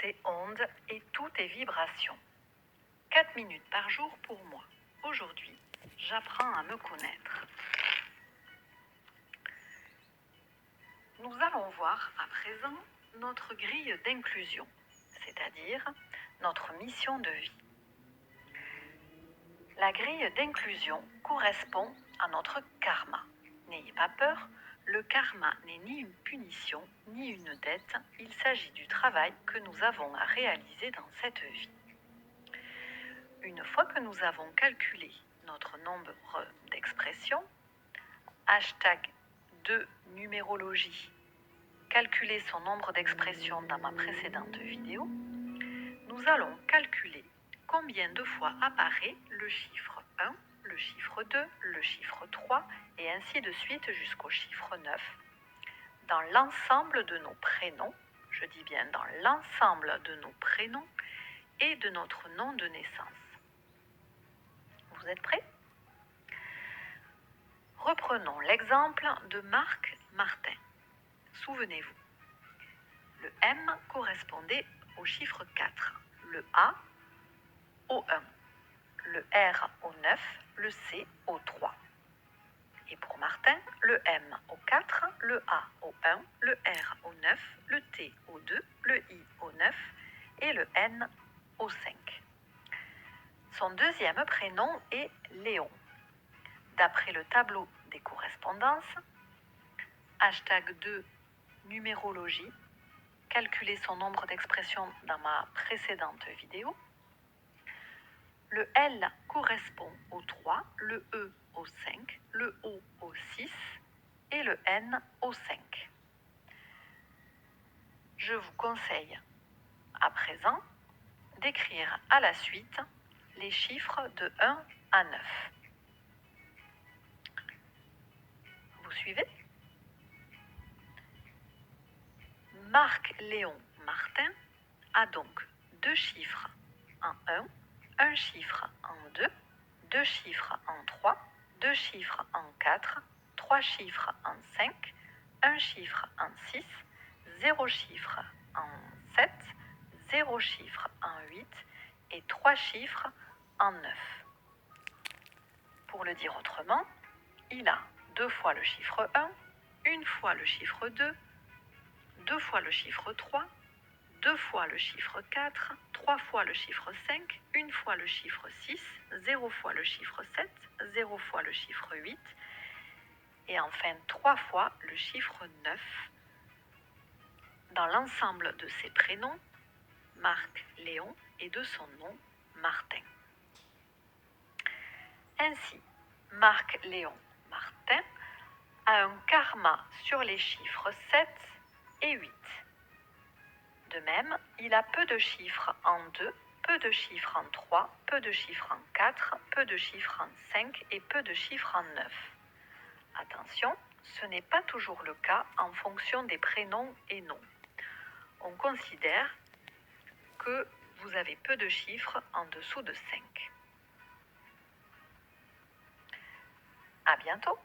est onde et tout est vibration. 4 minutes par jour pour moi. Aujourd'hui, j'apprends à me connaître. Nous allons voir à présent notre grille d'inclusion, c'est-à-dire notre mission de vie. La grille d'inclusion correspond à notre karma. N'ayez pas peur, le karma n'est ni une punition ni une dette, il s'agit du travail que nous avons à réaliser dans cette vie. Une fois que nous avons calculé notre nombre d'expressions, #2 numérologie, calculer son nombre d'expressions dans ma précédente vidéo, nous allons calculer combien de fois apparaît le chiffre 1, le chiffre 2, le chiffre 3 et ainsi de suite jusqu'au chiffre 9 dans l'ensemble de nos prénoms, je dis bien dans l'ensemble de nos prénoms et de notre nom de naissance. Vous êtes prêts? Reprenons l'exemple de Marc Martin. Souvenez-vous, le M correspondait au chiffre 4, le A au 1, le R au 9, le C au 3. Et pour Martin, le M au 4, le A au 1, le R au 9, le T au 2, le I au 9 et le N au 5. Son deuxième prénom est Léon. D'après le tableau des correspondances, #2 numérologie, calculer son nombre d'expressions dans ma précédente vidéo. Le L correspond au 3, le E au 5, le O au 6 et le N au 5. Je vous conseille à présent d'écrire à la suite les chiffres de 1 à 9. Vous suivez? Marc Léon Martin a donc 2 chiffres en 1, un chiffre en 2, 2 chiffres en 3, 2 chiffres en 4, 3 chiffres en 5, un chiffre en 6, 0 chiffre en 7, 0 chiffre en 8 et 3 chiffres en 9. Pour le dire autrement, il a 2 fois le chiffre 1, une fois le chiffre 2, 2 fois le chiffre 3, 2 fois le chiffre 4, 3 fois le chiffre 5, une fois le chiffre 6, 0 fois le chiffre 7, 0 fois le chiffre 8 et enfin 3 fois le chiffre 9 dans l'ensemble de ses prénoms, Marc Léon, et de son nom, Martin. Ainsi, Marc Léon Martin a un karma sur les chiffres 7 et 8. De même, il a peu de chiffres en 2, peu de chiffres en 3, peu de chiffres en 4, peu de chiffres en 5 et peu de chiffres en 9. Attention, ce n'est pas toujours le cas en fonction des prénoms et noms. On considère que vous avez peu de chiffres en dessous de 5. À bientôt!